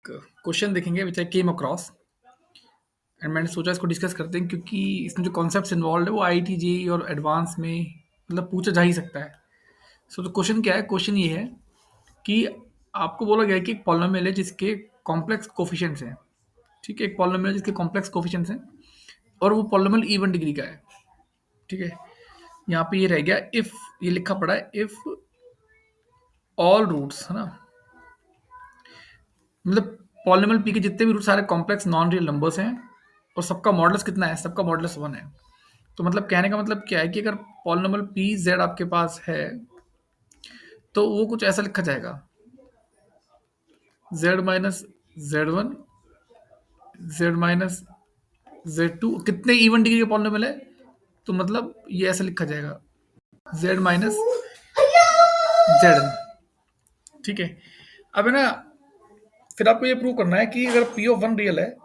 Question देखेंगे विच आई came across and मैंने सोचा इसको डिस्कस करते हैं क्योंकि इसमें जो कॉन्सेप्ट्स इन्वॉल्व है वो आईआईटी जेईई और एडवांस में मतलब पूछा जा ही सकता है। सो तो क्वेश्चन क्या है, क्वेश्चन ये है कि आपको बोला गया है कि एक पॉलिनोमियल है जिसके कॉम्प्लेक्स कोफिशिएंट्स हैं। ठीक है, एक पॉलिनोमियल जिसके कॉम्प्लेक्स कोफिशिएंट्स हैं और वो पॉलिनोमियल इवन डिग्री का है। ठीक है, यहाँ पे ये रह गया इफ, ये लिखा पड़ा है इफ ऑल रूट्स, है ना, मतलब पॉलिनोमियल पी के जितने भी रूट सारे कॉम्प्लेक्स नॉन रियल नंबर्स हैं और सबका मॉडुलस कितना है, सबका मॉडुलस 1 है। तो मतलब कहने का मतलब क्या है कि अगर पॉलिनोमियल पी जेड आपके पास है तो वो कुछ ऐसा लिखा जाएगा z minus z one, z minus z two, कितने इवन डिग्री का पॉलिनोमियल है तो मतलब ये ऐसा लिखा जाएगा जेड माइनस जेड एन। ठीक है, अब है ना, फिर आपको ये प्रूव करना है कि अगर पी ऑफ वन रियल है,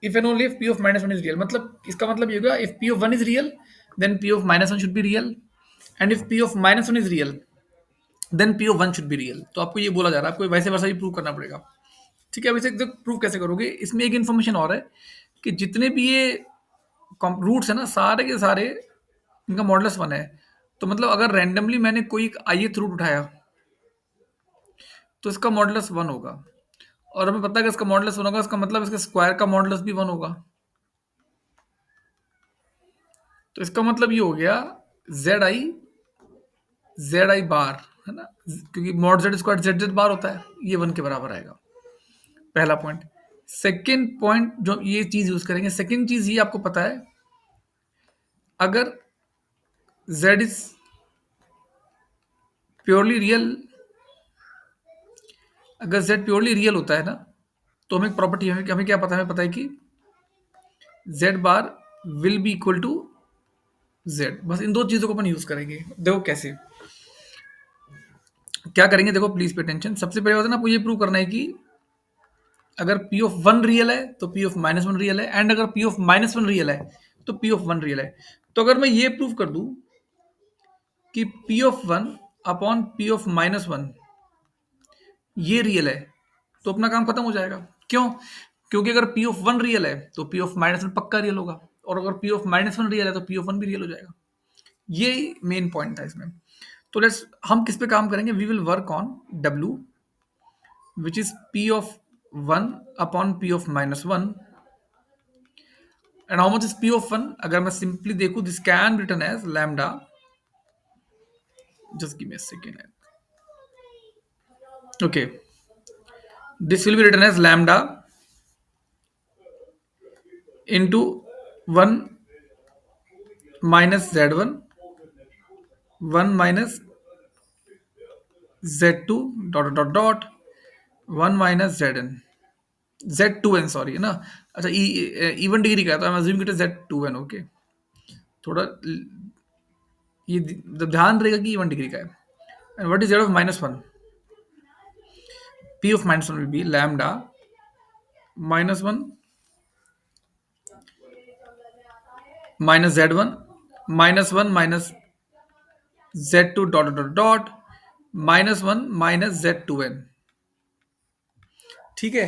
if and only if p of minus one is real, मतलब इसका मतलब ये होगा if p of one is real then p of minus one should be real, and if p of minus one is real then p of one should be real. तो आपको ये बोला जा रहा है, आपको वैसे वैसा ही प्रूव करना पड़ेगा। ठीक है, अब इसे प्रूव कैसे करोगे, इसमें एक इन्फॉर्मेशन और है कि जितने भी ये रूट्स है ना सारे के सारे, इनका मॉडुलस 1 है। तो मतलब अगर रैंडमली मैंने कोई एक ith रूट उठाया तो इसका मॉडुलस 1 होगा, और हमें पता है कि इसका मॉडुलस 1 होगा, इसका मतलब इसके स्क्वायर का मॉडुलस भी 1 होगा। तो इसका मतलब ये हो गया जेड आई बार, है ना, क्योंकि mod z square z z bar होता है, ये 1 के बराबर आएगा। पहला पॉइंट। सेकेंड पॉइंट जो ये चीज यूज करेंगे, सेकेंड चीज ये आपको पता है, अगर z इज प्योरली रियल, अगर z प्योरली रियल होता है ना, तो हमें प्रॉपर्टी, हमें क्या पता है, हमें पता है कि z bar will be equal to z। बस इन दो चीजों को अपन यूज करेंगे। देखो कैसे क्या करेंगे, देखो प्लीज पे टेंशन। सबसे पहले बात है ना, आपको ये प्रूव करना है कि अगर पी ऑफ वन रियल है तो P of minus one real है, एंड अगर p of minus one real है तो पी ऑफ वन रियल है। तो अगर मैं ये प्रूव कर दूं कि P of one upon p of minus one ये रियल है, तो अपना काम खत्म हो जाएगा। क्यों? क्योंकि अगर पी ऑफ वन रियल है तो पी ऑफ माइनस वन पक्का रियल होगा, और अगर p of minus one real है तो पी ऑफ वन भी रियल हो जाएगा। ये मेन पॉइंट था इसमें। तो लेट्स, हम किस पे काम करेंगे, वी विल वर्क ऑन डब्ल्यू which is p of one upon p of minus one, and how much is p of one. अगर मैं सिंपली देखूं, this can written as lambda, just give me a second, okay, this will be written as lambda into 1 minus z1, 1 minus z2 dot dot dot 1 minus zn, z2n sorry, है ना। अच्छा, even degree का है तो I am assuming it is z2n। Okay, थोड़ा ये ध्यान रहेगा कि इवन डिग्री का है। And what is z of minus one, p of minus 1 will be lambda minus 1 minus z1 minus 1 minus z2 dot dot dot minus 1 minus z2n। ठीक है,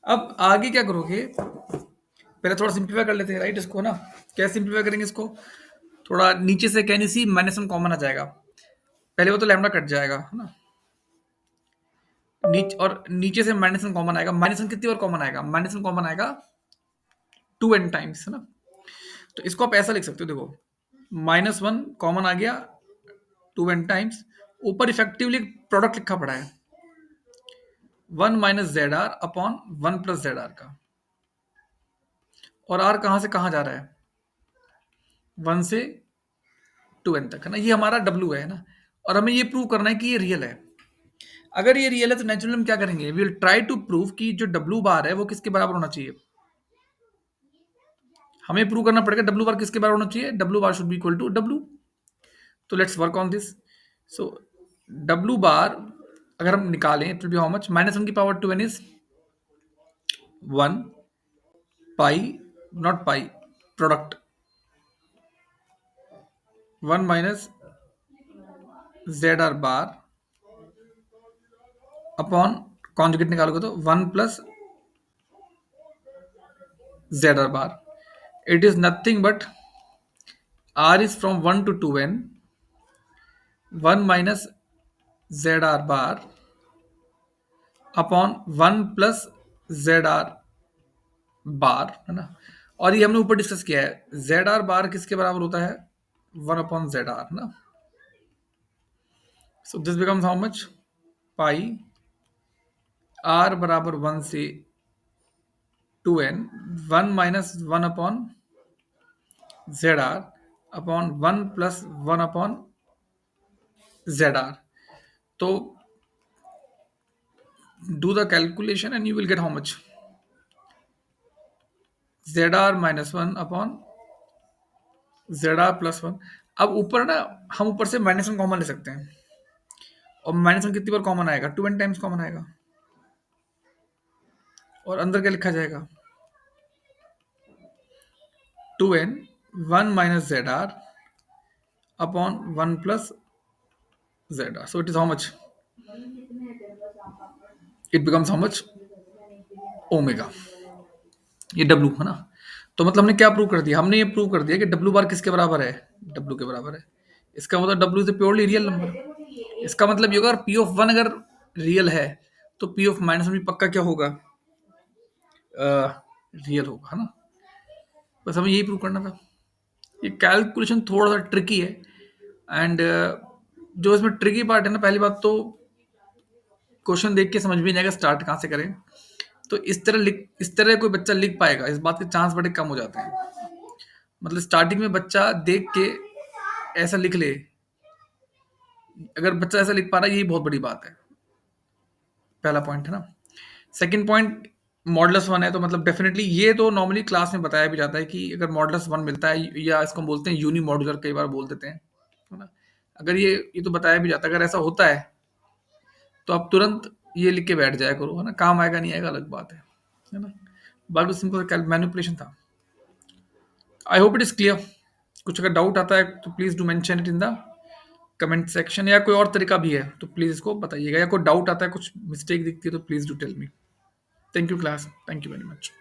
अब आगे क्या करोगे, पहले थोड़ा सिंप्लीफाई कर लेते हैं, राइट, इसको ना। क्या सिंप्लीफाई करेंगे इसको, थोड़ा नीचे से can you see minus one common आ जाएगा, पहले वो तो लैम्डा कट जाएगा, है ना, और नीचे से माइनस वन कॉमन आएगा। माइनस वन कितनी बार कॉमन आएगा, माइनस वन कॉमन आएगा 2n टाइम्स, है ना। तो इसको आप ऐसा लिख सकते हो, देखो माइनस वन कॉमन आ गया 2n टाइम्स, ऊपर इफेक्टिवली प्रोडक्ट लिखा पड़ा है 1 minus z r upon 1 plus z r का, और आर कहां से कहां जा रहा है, 1 से 2n तक, है ना, ये हमारा w है ना। और हमें ये प्रूव करना है कि ये रियल है। अगर ये रियल है तो नेचुरली हम क्या करेंगे, we will try to prove कि जो w बार है वो किसके बराबर होना चाहिए। हमें प्रूव करना पड़ेगा w बार किसके बराबर होना चाहिए, w bar should be equal to w। तो let's work on this. So w bar अगर हम निकालें, it will be how much, minus one की power 2n is 1 pi, not pi, product 1 minus z r bar upon conjugate निकालोगे तो 1 plus z r bar. It is nothing but r is from 1 to 2n 1 minus zr bar upon 1 plus z r बार, है ना. और ये हमने ऊपर discuss किया है, जेड आर बार किसके बराबर होता है, 1 अपॉन जेड आर ना. So this becomes how much, pi r बराबर 1 से 2n 1 minus 1 upon z r upon 1 plus 1 upon z r. तो do the calculation and you will get how much, zr minus 1 upon zr plus 1. अब ऊपर ना हम ऊपर से minus one common ले सकते हैं, और माइनस वन कितनी बार कॉमन आएगा, 2n टाइम्स कॉमन आएगा. और अंदर क्या लिखा जाएगा, 2n 1 minus z r upon 1 plus z r. So it is how much, it becomes how much, omega. ये W है ना. तो मतलब हमने क्या प्रूव कर दिया, हमने ये प्रूव कर दिया कि W बार किसके बराबर है, W के बराबर है. इसका मतलब W is a purely real number. इसका मतलब ये होगा, P ऑफ 1 अगर रियल है तो P ऑफ माइनस वन भी पक्का क्या होगा, रियल होगा, है ना. बस हमें यही प्रूव करना था. ये कैलकुलेशन थोड़ा सा ट्रिकी है, एंड जो इसमें ट्रिकी पार्ट है ना, पहली बात तो क्वेश्चन देख के समझ भी नहीं आएगा स्टार्ट कहाँ से करें. तो इस तरह कोई बच्चा लिख पाएगा, इस बात के चांस बड़े कम हो जाते हैं. मतलब स्टार्टिंग में बच्चा देख के ऐसा लिख ले, अगर बच्चा ऐसा लिख पा रहा है यही बहुत बड़ी बात है. पहला पॉइंट है ना. सेकंड पॉइंट, मॉडुलस 1 है तो मतलब डेफिनेटली, ये तो नॉर्मली क्लास में बताया भी जाता है कि अगर मॉडुलस 1 मिलता है, या इसको हम बोलते हैं यूनी मॉड्यूलर, कई बार बोल देते हैं, है ना. अगर ये तो बताया भी जाता है, अगर ऐसा होता है तो आप तुरंत ये लिख के बैठ जाया करो, है ना. काम आएगा नहीं आएगा अलग बात है ना. बाकी सिंपल मैनिपुलेशन था. I hope it is clear. कुछ अगर डाउट आता है तो please do mention it in the comment section, या कोई और तरीका भी है तो प्लीज इसको बताइएगा, या कोई डाउट आता है, कुछ मिस्टेक दिखती है तो please do tell me. Thank you class, thank you very much.